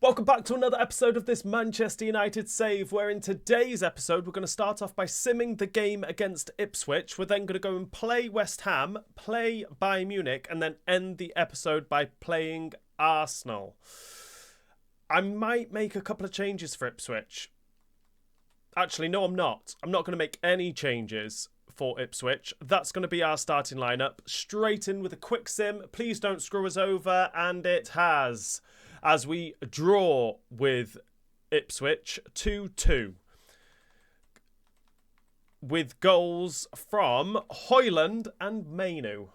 Welcome back to another episode of this Manchester United save, where in today's episode we're going to start off by simming the game against Ipswich. We're then going to go and play West Ham, play Bayern Munich, and then end the episode by playing Arsenal. I might make a couple of changes for Ipswich. Actually, no, I'm not. I'm not going to make any changes for Ipswich. That's going to be our starting lineup. Straight in with a quick sim. Please don't screw us over, and it has. As we draw with Ipswich 2-2. With goals from Højlund and Mainoo.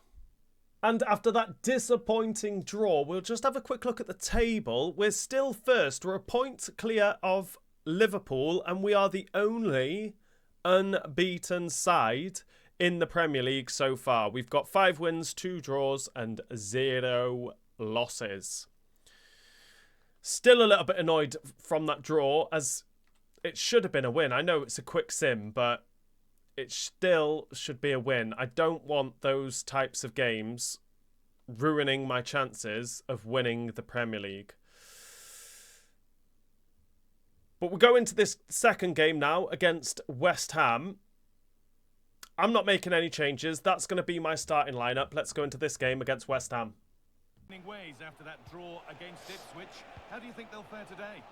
And after that disappointing draw, we'll just have a quick look at the table. We're still first. We're a point clear of Liverpool, and we are the only unbeaten side in the Premier League so far. We've got 5 wins, 2 draws, and 0 losses. Still a little bit annoyed from that draw, as it should have been a win. I know it's a quick sim, but it still should be a win. I don't want those types of games ruining my chances of winning the Premier League. But we'll go into this second game now against West Ham. I'm not making any changes. That's going to be my starting lineup. Let's go into this game against West Ham. Ways after that draw against Ipswich. How do you think they'll fare today?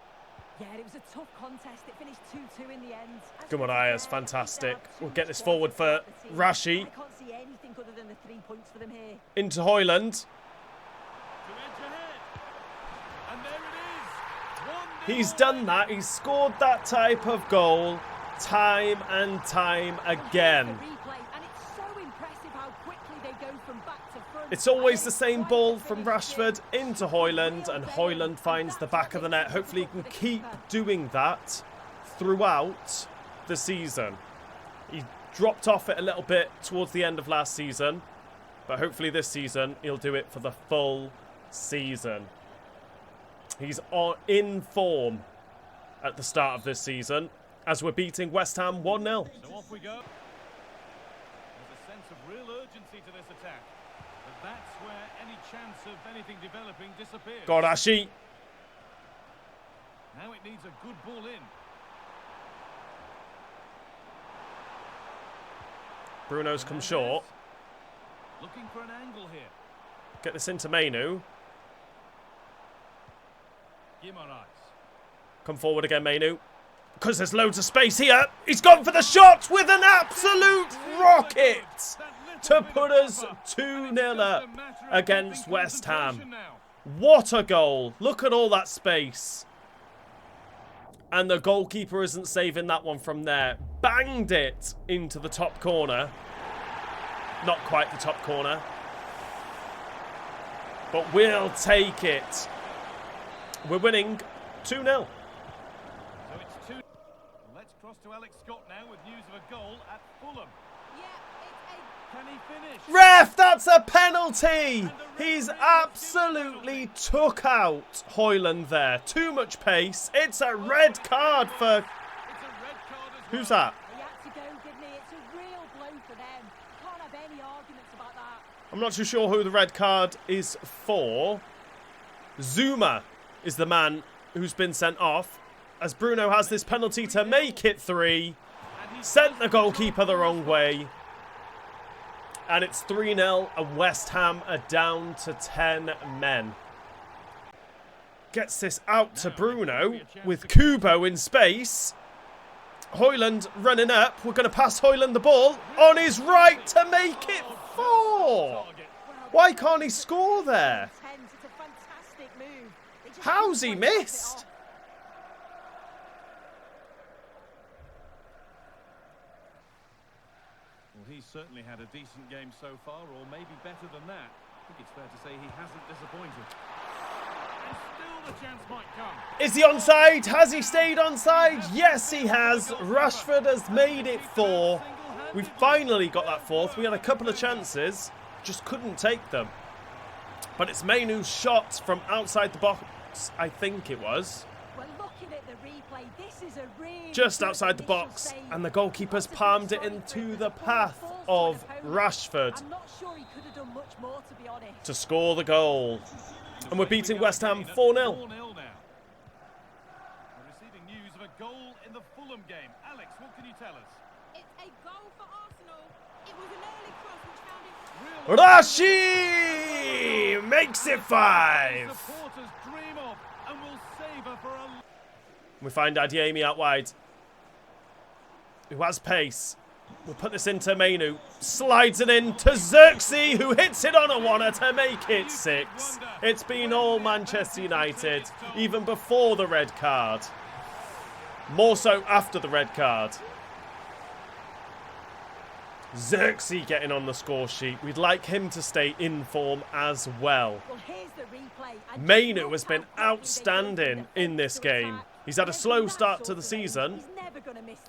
Yeah, it was a tough contest. It finished 2-2 in the end. Come on, Ayers, fantastic. We'll get this forward for Rashi. I can't see anything other than the 3 points for them here. Into Højlund. And there it is. He's done that. He's scored that type of goal time and time again. It's always the same ball from Rashford into Højlund, and Højlund finds the back of the net. Hopefully he can keep doing that throughout the season. He dropped off it a little bit towards the end of last season, but hopefully this season he'll do it for the full season. He's in form at the start of this season, as we're beating West Ham 1-0. So off we go. There's a sense of real urgency to this attack. But that's where any chance of anything developing disappears. Gorashi. Now it needs a good ball in. Bruno's come short. Looking for an angle here. Get this into Mainoo. Come forward again, Mainoo. Because there's loads of space here. He's gone for the shot with an absolute rocket to put us 2-0 up against West Ham. What a goal. Look at all that space. And the goalkeeper isn't saving that one from there. Banged it into the top corner. Not quite the top corner. But we'll take it. We're winning 2-0. So it's 2. Let's cross to Alex Scott now with news of a goal at Fulham. Can he finish? Ref, that's a penalty. He's absolutely took out Højlund there. Too much pace. It's a red card for... It's a red card as well. Who's that? He had to go, didn't he? It's a real blow for them. Can't have any arguments about that. I'm not too sure who the red card is for. Zuma is the man who's been sent off, as Bruno has this penalty to make it 3. Sent the goalkeeper the wrong way. And it's 3-0, and West Ham are down to 10 men. Gets this out to Bruno with Kubo in space. Højlund running up. We're going to pass Højlund the ball on his right to make it 4. Why can't he score there? How's he missed? Well, he's certainly had a decent game so far, or maybe better than that. I think it's fair to say he hasn't disappointed. And still the chance might come. Is he onside? Has he stayed onside? Yes, he has. Rashford has made it 4. We've finally got that 4th. We had a couple of chances, just couldn't take them. But it's Mainoo's shot from outside the box, I think it was. Well, looking at the replay, this is a really just outside the box, and the goalkeeper's palmed it into the path of Rashford. I'm not sure he could have done much more, to be honest. To score the goal. And we're beating West Ham 4-0. goal in the Fulham game. Alex, what can you tell us? It's a goal for Arsenal. It was an early cross which found it. Rashi makes it 5. Supporters dream of and will savour for a... We find Adiemi out wide, who has pace. We'll put this into Mainu. Slides it in to Xerxes, who hits it on a oner to make it 6. It's been all Manchester United, even before the red card. More so after the red card. Xerxes getting on the score sheet. We'd like him to stay in form as well. Mainu has been outstanding in this game. He's had a slow start to the season,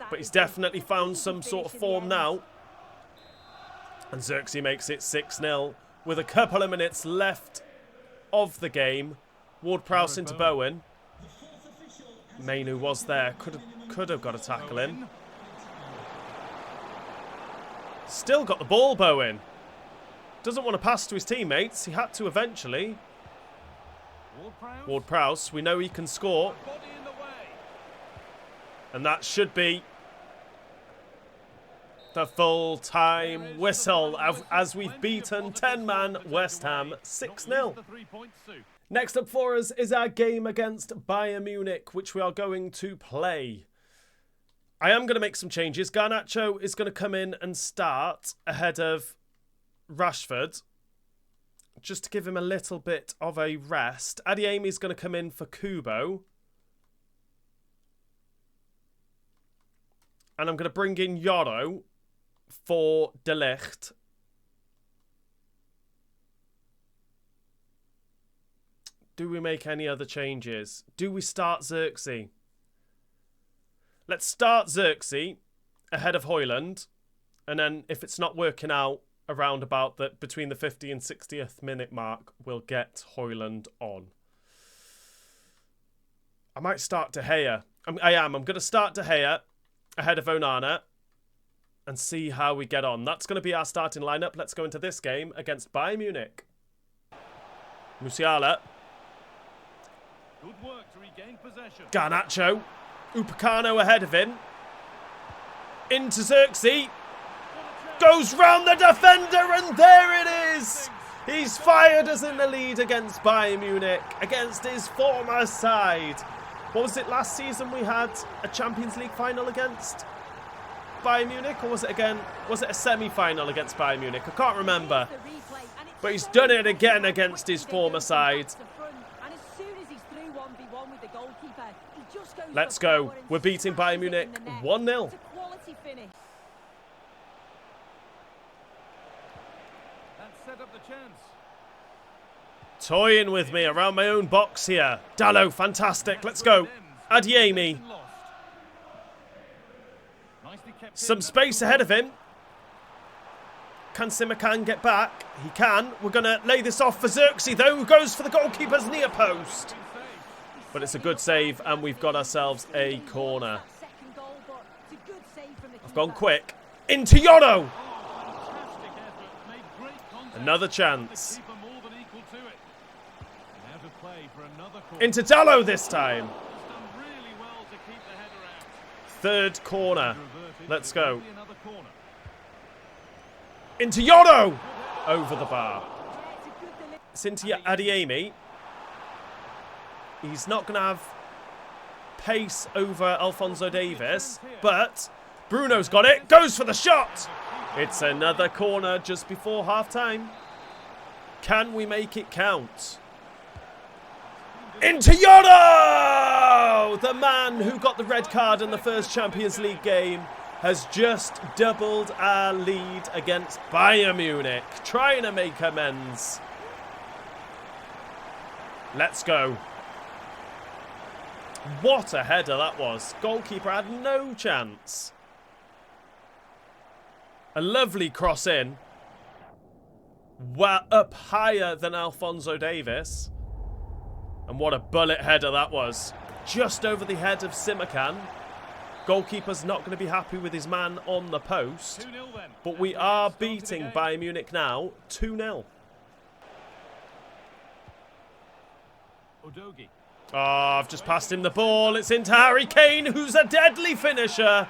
but he's definitely found some sort of form now. And Xerxes makes it 6-0 with a couple of minutes left of the game. Ward-Prowse into Bowen. Mainu was there. Could have got a tackle in. Still got the ball, Bowen. Doesn't want to pass to his teammates. He had to eventually. Ward-Prowse, we know he can score. And that should be the full-time whistle as we've beaten 10-man West Ham 6-0. Next up for us is our game against Bayern Munich, which we are going to play. I am going to make some changes. Garnacho is going to come in and start ahead of Rashford, just to give him a little bit of a rest. Adiemi is going to come in for Kubo. And I'm going to bring in Yoro for De Ligt. Do we make any other changes? Do we start Xerxes? Let's start Xerxes ahead of Højlund. And then if it's not working out around about between the 50 and 60th minute mark, we'll get Højlund on. I might start De Gea. I'm going to start De Gea ahead of Onana and see how we get on. That's going to be our starting lineup. Let's go into this game against Bayern Munich. Musiala. Good work to regain possession. Garnacho. Upamecano ahead of him. Into Xerxes. Goes round the defender and there it is. He's fired us in the lead against Bayern Munich, against his former side. What was it last season we had a Champions League final against Bayern Munich? Or was it a semi-final against Bayern Munich? I can't remember. But he's done it again against his former side. Let's go. We're beating Bayern Munich 1-0. Toying with me around my own box here. Dallo, fantastic. Let's go. Adiemi. Some space ahead of him. Can Simakan get back? He can. We're going to lay this off for Xerxes, though, who goes for the goalkeeper's near post. But it's a good save, and we've got ourselves a corner. I've gone quick. Into Yoro. Another chance. Into Dallo this time. Third corner. Let's go. Into Yoro. Over the bar. It's into Adiemi. He's not going to have pace over Alphonso Davies, but Bruno's got it. Goes for the shot. It's another corner just before half-time. Can we make it count? Into Yoro! The man who got the red card in the first Champions League game has just doubled our lead against Bayern Munich, trying to make amends. Let's go. What a header that was. Goalkeeper had no chance. A lovely cross in. Well, up higher than Alphonso Davies. And what a bullet header that was. Just over the head of Simakan. Goalkeeper's not going to be happy with his man on the post. But we are beating Bayern Munich now 2-0. Udogie. Oh, I've just passed him the ball. It's into Harry Kane, who's a deadly finisher.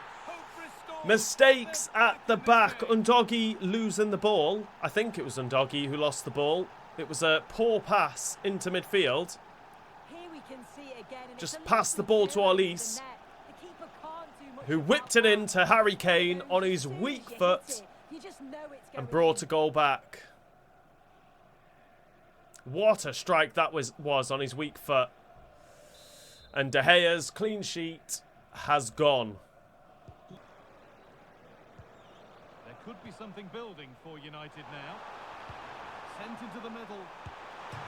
Mistakes at the back. Undogi losing the ball. I think it was Undogi who lost the ball. It was a poor pass into midfield. Just passed the ball to Arlis, who whipped it into Harry Kane on his weak foot and brought a goal back. What a strike that was on his weak foot. And De Gea's clean sheet has gone. There could be something building for United now. Sent into the middle.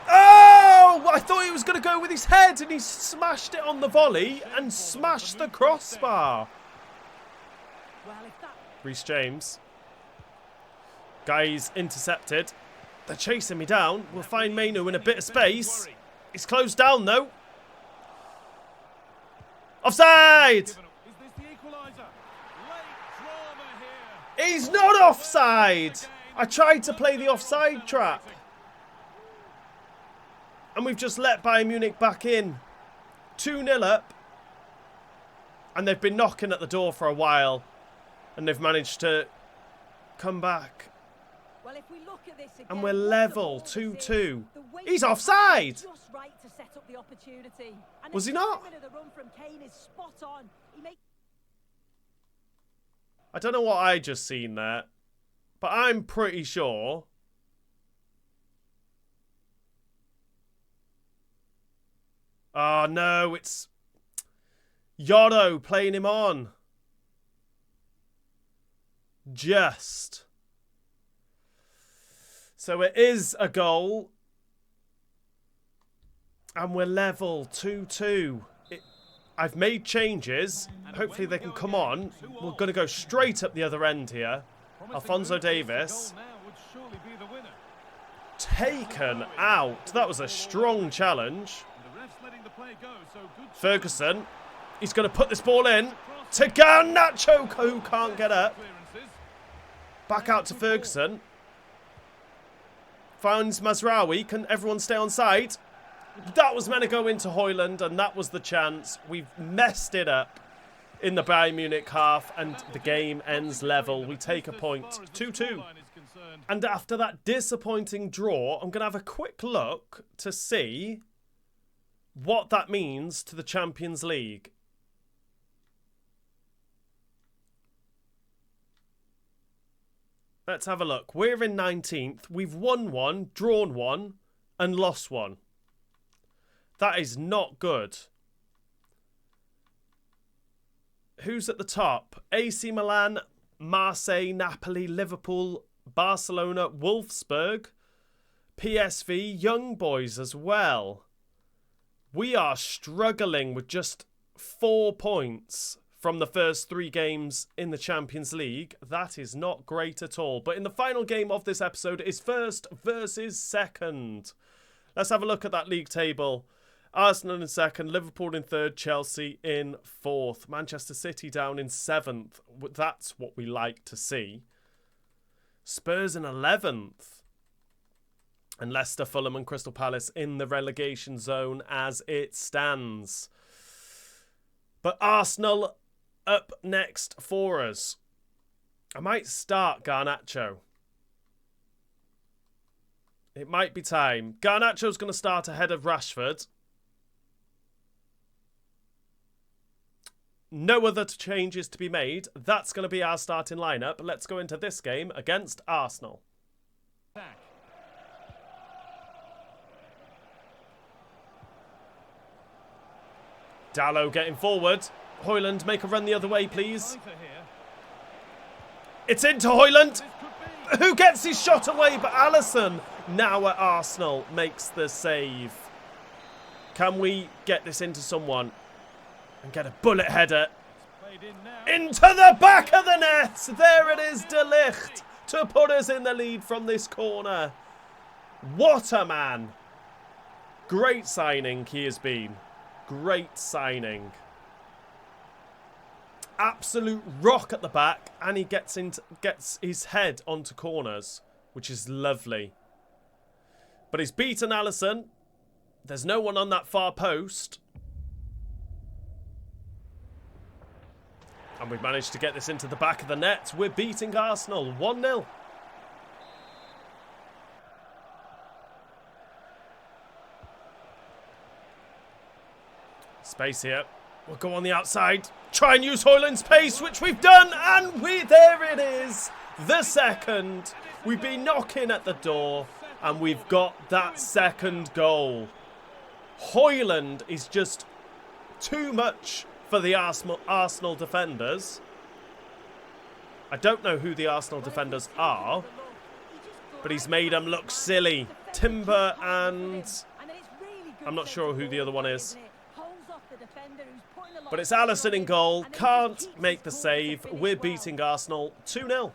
Oh! I thought he was going to go with his head and he smashed it on the volley and smashed the crossbar. Reece James. Guys intercepted. They're chasing me down. We'll find Mainu in a bit of space. He's closed down though. Offside! He's not offside! I tried to play the offside trap. And we've just let Bayern Munich back in. 2-0 up. And they've been knocking at the door for a while. And they've managed to come back. Well, if we look at this again, and we're level, 2-2. He's offside! Was he not? I don't know what I just seen there. But I'm pretty sure. Oh no, it's Yoro playing him on. Just. So it is a goal. And we're level 2-2. I've made changes. Hopefully they can come on. We're going to go straight up the other end here. Alphonso Davies. Taken out. That was a strong challenge. Ferguson. He's going to put this ball in. To Garnacho, who can't get up. Back out to Ferguson. Finds Mazraoui. Can everyone stay on side? That was meant to go into Højlund, and that was the chance. We've messed it up in the Bayern Munich half, and the game ends level. We take a point. 2-2. And after that disappointing draw, I'm going to have a quick look to see what that means to the Champions League. Let's have a look. We're in 19th. We've won one, drawn one, and lost one. That is not good. Who's at the top? AC Milan, Marseille, Napoli, Liverpool, Barcelona, Wolfsburg, PSV, Young Boys as well. We are struggling with just 4 points from the first 3 games in the Champions League. That is not great at all. But in the final game of this episode is first versus second. Let's have a look at that league table. Arsenal in second, Liverpool in third, Chelsea in fourth. Manchester City down in 7th. That's what we like to see. Spurs in 11th. And Leicester, Fulham and Crystal Palace in the relegation zone as it stands. But Arsenal up next for us. I might start Garnacho. It might be time. Garnacho's going to start ahead of Rashford. No other changes to be made. That's going to be our starting lineup. Let's go into this game against Arsenal. Dalot getting forward. Højlund, make a run the other way, please. It's into Højlund, who gets his shot away, but Alisson, now at Arsenal, makes the save. Can we get this into someone and get a bullet header into the back of the net? There it is, De Ligt, to put us in the lead from this corner. What a man. Great signing he has been. Great signing. Absolute rock at the back, and he gets his head onto corners, which is lovely. But he's beaten Alisson. There's no one on that far post. And we've managed to get this into the back of the net. We're beating Arsenal 1-0. Space here. We'll go on the outside. Try and use Højlund's pace, which we've done. And there it is. The second. We've been knocking at the door. And we've got that second goal. Højlund is just too much for the Arsenal defenders. I don't know who the Arsenal defenders are, but he's made them look silly. Timber and I'm not sure who the other one is. But it's Alisson in goal. Can't make the save. We're beating Arsenal 2-0.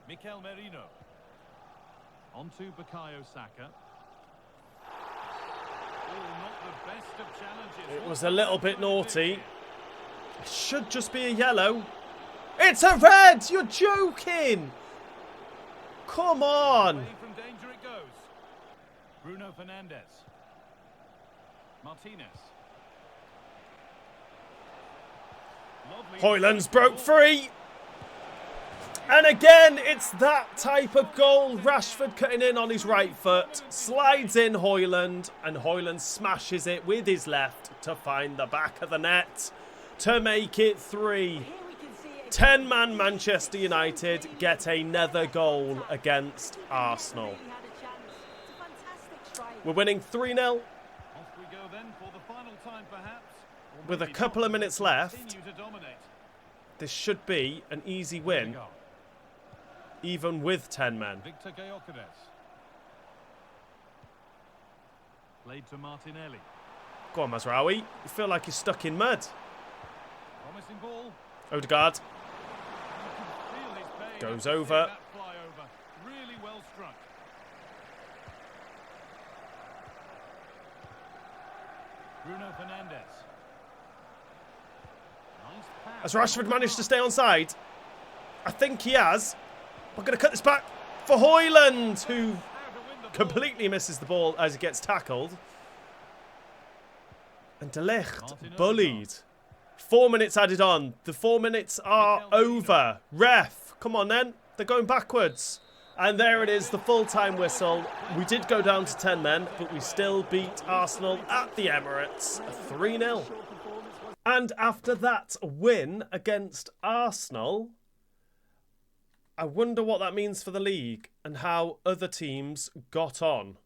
Mikel Merino. On to Bukayo Saka. It was a little bit naughty. It should just be a yellow. It's a red! You're joking! Come on! Away from danger it goes. Bruno Fernandes. Martinez. Højlund's broke free. And again, it's that type of goal. Rashford cutting in on his right foot. Slides in Højlund. And Højlund smashes it with his left to find the back of the net. To make it 3. 10-man Manchester United get another goal against Arsenal. We're winning 3-0. With a couple of minutes left, this should be an easy win, even with 10 men. Played to Martinelli. Go on, Mazraoui. You feel like you're stuck in mud. Promising ball. Odegaard. Goes over. Really well struck. Bruno Fernandes. Has Rashford managed to stay on side? I think he has. We're going to cut this back for Højlund, who completely misses the ball as he gets tackled. And De Ligt bullied. 4 minutes added on. The 4 minutes are over. Ref, come on then. They're going backwards. And there it is, the full-time whistle. We did go down to 10 men, but we still beat Arsenal at the Emirates 3-0. And after that win against Arsenal, I wonder what that means for the league and how other teams got on.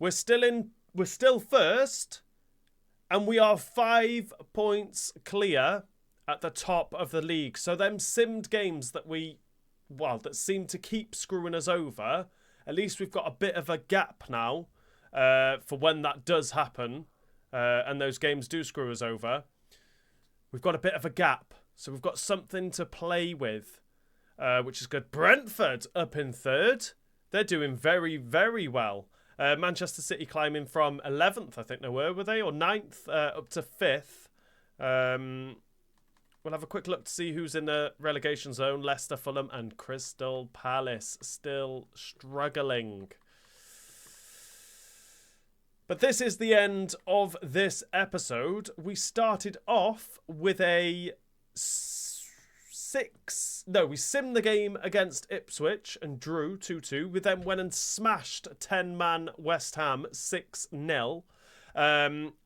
We're still first, and we are 5 points clear at the top of the league. So them simmed games that that seem to keep screwing us over, at least we've got a bit of a gap now for when that does happen and those games do screw us over. We've got a bit of a gap, so we've got something to play with, which is good. Brentford up in 3rd. They're doing very, very well. Manchester City climbing from 11th, I think they were they? Or 9th up to 5th. We'll have a quick look to see who's in the relegation zone. Leicester, Fulham and Crystal Palace still struggling. But this is the end of this episode. We started off with we simmed the game against Ipswich and drew 2-2. We then went and smashed 10-man West Ham 6-0.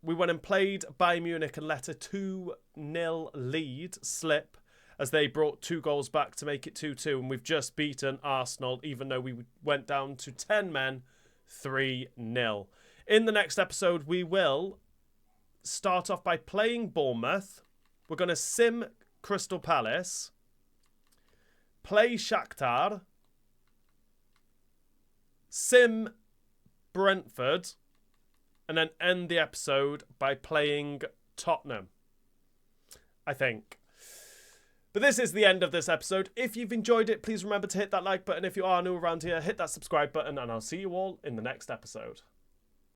We went and played Bayern Munich and let a 2-0 lead slip as they brought 2 goals back to make it 2-2. And we've just beaten Arsenal, even though we went down to 10 men 3-0. In the next episode, we will start off by playing Bournemouth. We're going to sim Crystal Palace, play Shakhtar, sim Brentford, and then end the episode by playing Tottenham, I think. But this is the end of this episode. If you've enjoyed it, please remember to hit that like button. If you are new around here, hit that subscribe button, and I'll see you all in the next episode.